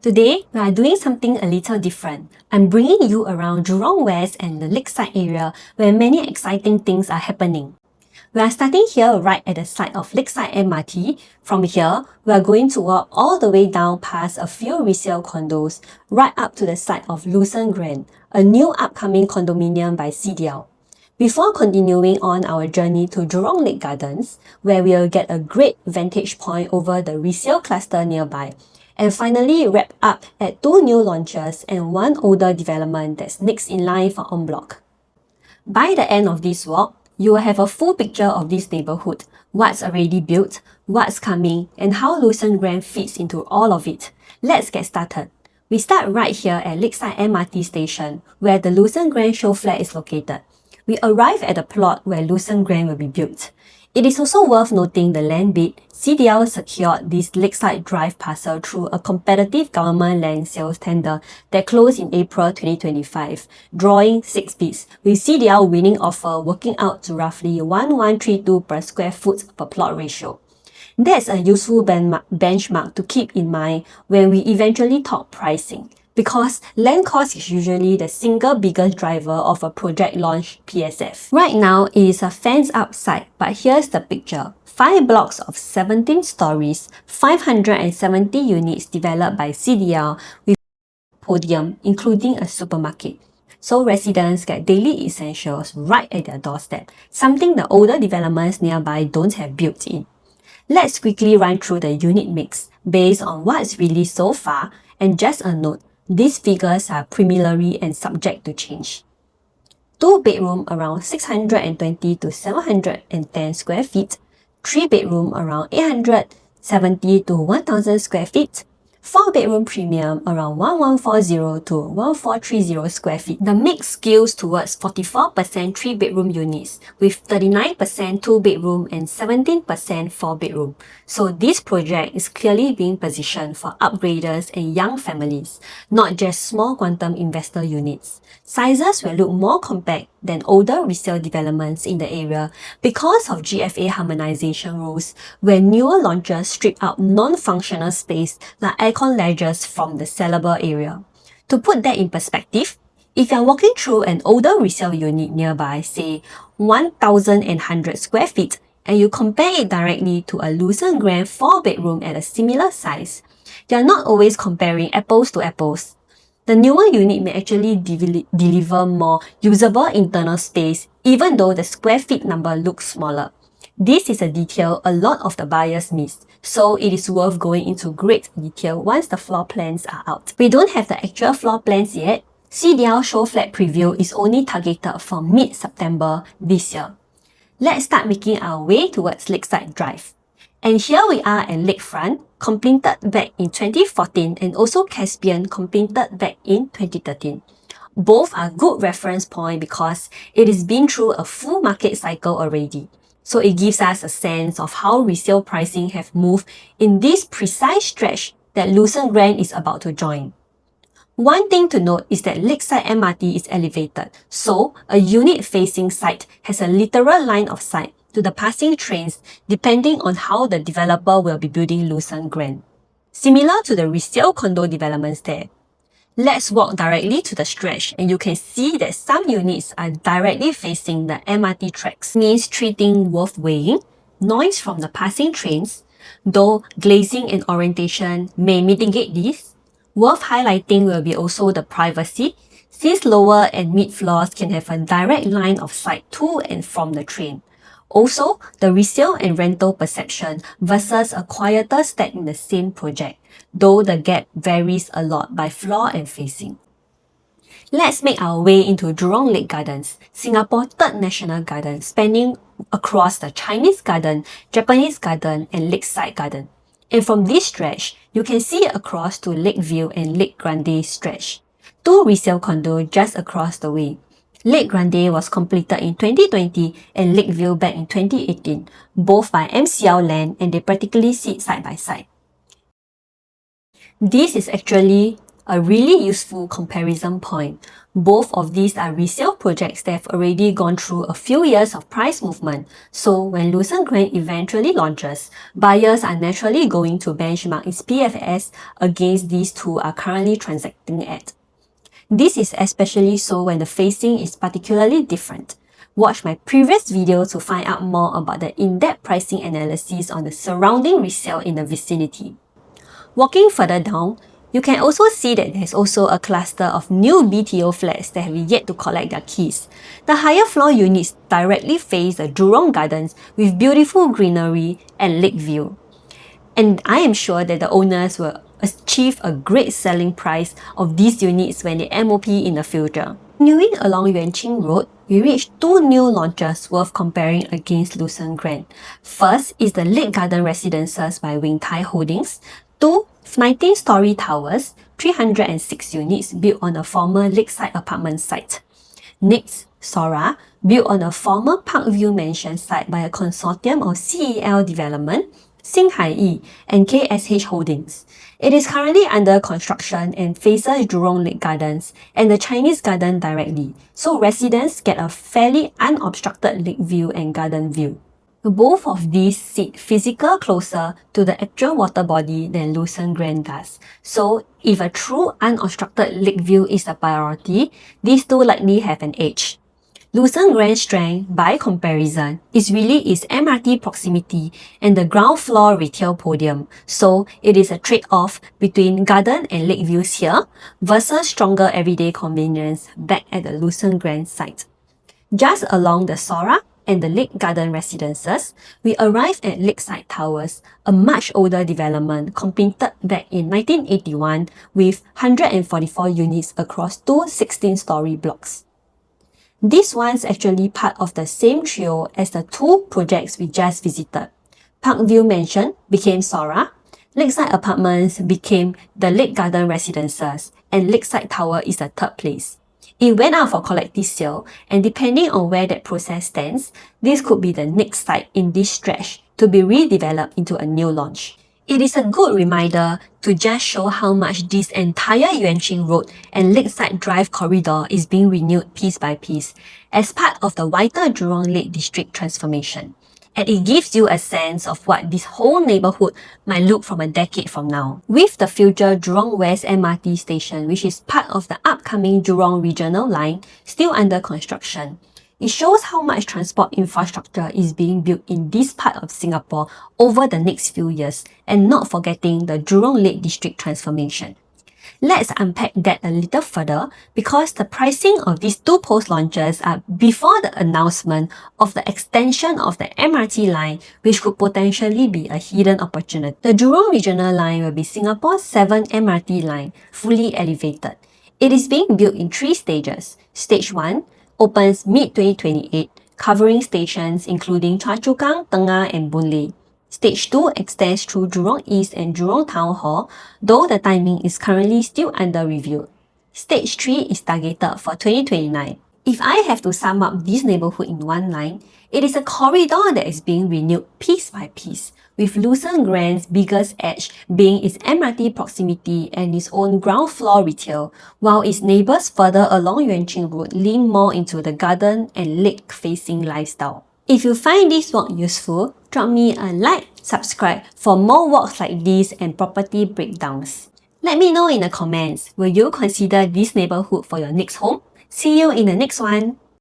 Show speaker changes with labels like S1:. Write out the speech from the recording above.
S1: Today, we are doing something a little different. I'm bringing you around Jurong West and the Lakeside area where many exciting things are happening. We are starting here right at the site of Lakeside MRT. From here, we are going to walk all the way down past a few resale condos right up to the site of Lucerne Grand, a new upcoming condominium by CDL. Before continuing on our journey to Jurong Lake Gardens, where we'll get a great vantage point over the resale cluster nearby, and finally wrap up at 2 new launches and 1 older development that's next in line for en bloc. By the end of this walk, you will have a full picture of this neighborhood, what's already built, what's coming, and how Lucerne Grand fits into all of it. Let's get started. We start right here at Lakeside MRT station, where the Lucerne Grand show flat is located. We arrive at the plot where Lucerne Grand will be built. It is also worth noting the land bid. CDL secured this Lakeside Drive parcel through a competitive government land sales tender that closed in April 2025, drawing 6 bids, with CDL winning offer working out to roughly 1132 per square foot per plot ratio. That's a useful benchmark to keep in mind when we eventually talk pricing, because land cost is usually the single biggest driver of a project launch PSF. Right now, it is a fenced-up site, but here's the picture. 5 blocks of 17 stories, 570 units developed by CDL with podium, including a supermarket. So residents get daily essentials right at their doorstep, something the older developments nearby don't have built in. Let's quickly run through the unit mix based on what's released so far, and just a note, these figures are preliminary and subject to change. 2 bedroom around 620 to 710 square feet, 3 bedroom around 870 to 1000 square feet, 4 bedroom premium around 1140 to 1430 square feet. The mix skews towards 44% 3 bedroom units, with 39% 2 bedroom and 17% 4 bedroom. So this project is clearly being positioned for upgraders and young families, not just small quantum investor units. Sizes will look more compact than older resale developments in the area because of GFA harmonization rules, where newer launches strip out non-functional space like aircon ledges from the sellable area. To put that in perspective, if you're walking through an older resale unit nearby, say 1,100 square feet, and you compare it directly to a Lucerne Grand 4-bedroom at a similar size, you're not always comparing apples to apples. The newer unit may actually deliver more usable internal space even though the square feet number looks smaller. This is a detail a lot of the buyers miss, so it is worth going into great detail once the floor plans are out. We don't have the actual floor plans yet. CDL show flat preview is only targeted for mid-September this year. Let's start making our way towards Lakeside Drive. And here we are at Lakefront, completed back in 2014, and also Caspian, completed back in 2013. Both are good reference point because it has been through a full market cycle already. So it gives us a sense of how resale pricing have moved in this precise stretch that Lucerne Grand is about to join. One thing to note is that Lakeside MRT is elevated, so a unit-facing site has a literal line of sight to the passing trains depending on how the developer will be building Lucerne Grand. Similar to the resale condo developments there. Let's walk directly to the stretch and you can see that some units are directly facing the MRT tracks. Means 3 things worth weighing: noise from the passing trains, though glazing and orientation may mitigate this. Worth highlighting will be also the privacy, since lower and mid floors can have a direct line of sight to and from the train. Also, the resale and rental perception versus a quieter stack in the same project, though the gap varies a lot by floor and facing. Let's make our way into Jurong Lake Gardens, Singapore's 3rd national garden, spanning across the Chinese Garden, Japanese Garden, and Lakeside Garden. And from this stretch, you can see across to Lakeview and Lake Grande stretch, 2 resale condos just across the way. Lake Grande was completed in 2020 and Lakeview back in 2018, both by MCL land, and they practically sit side by side. This is actually a really useful comparison point. Both of these are resale projects that have already gone through a few years of price movement, so when Lucerne Grand eventually launches, buyers are naturally going to benchmark its PFS against these two are currently transacting at. This is especially so when the facing is particularly different. Watch my previous video to find out more about the in-depth pricing analysis on the surrounding resale in the vicinity. Walking further down, you can also see that there's also a cluster of new BTO flats that have yet to collect their keys. The higher floor units directly face the Jurong Gardens with beautiful greenery and lake view. And I am sure that the owners will achieve a great selling price of these units when they MOP in the future. Continuing along Yuanqing Road, we reach two new launches worth comparing against Lucerne Grand. First is the LakeGarden Residences by Wing Tai Holdings, two 19-story towers, 306 units built on a former Lakeside apartment site. Next, Sora, built on a former Parkview mansion site by a consortium of CEL Development, Xinhai and KSH Holdings. It is currently under construction and faces Jurong Lake Gardens and the Chinese Garden directly, so residents get a fairly unobstructed lake view and garden view. Both of these sit physically closer to the actual water body than Lucerne Grand does. So if a true unobstructed lake view is a priority, these two likely have an edge. Lucerne Grand's strength, by comparison, is really its MRT proximity and the ground floor retail podium, so it is a trade-off between garden and lake views here versus stronger everyday convenience back at the Lucerne Grand site. Just along the Sora and the LakeGarden Residences, we arrived at Lakeside Towers, a much older development completed back in 1981 with 144 units across two 16-story blocks. This one's actually part of the same trio as the two projects we just visited. Parkview Mansion became Sora, Lakeside Apartments became the LakeGarden Residences, and Lakeside Tower is the third place. It went out for collective sale, and depending on where that process stands, this could be the next site in this stretch to be redeveloped into a new launch. It is a good reminder to just show how much this entire Yuanqing Road and Lakeside Drive corridor is being renewed piece by piece as part of the wider Jurong Lake District transformation. And it gives you a sense of what this whole neighborhood might look from a decade from now. With the future Jurong West MRT station, which is part of the upcoming Jurong Regional Line, still under construction, it shows how much transport infrastructure is being built in this part of Singapore over the next few years, and not forgetting the Jurong Lake District transformation. Let's unpack that a little further because the pricing of these two post-launches are before the announcement of the extension of the MRT line, which could potentially be a hidden opportunity. The Jurong Regional Line will be Singapore's 7th MRT line, fully elevated. It is being built in 3 stages. Stage 1 opens mid-2028, covering stations including Choa Chu Kang, Tengah and Boon Lay. Stage 2 extends through Jurong East and Jurong Town Hall, though the timing is currently still under review. Stage 3 is targeted for 2029. If I have to sum up this neighborhood in one line, it is a corridor that is being renewed piece by piece, with Lucerne Grand's biggest edge being its MRT proximity and its own ground floor retail, while its neighbours further along Yuanqing Road lean more into the garden and lake-facing lifestyle. If you find this walk useful, drop me a like, subscribe for more walks like this and property breakdowns. Let me know in the comments, will you consider this neighborhood for your next home? See you in the next one!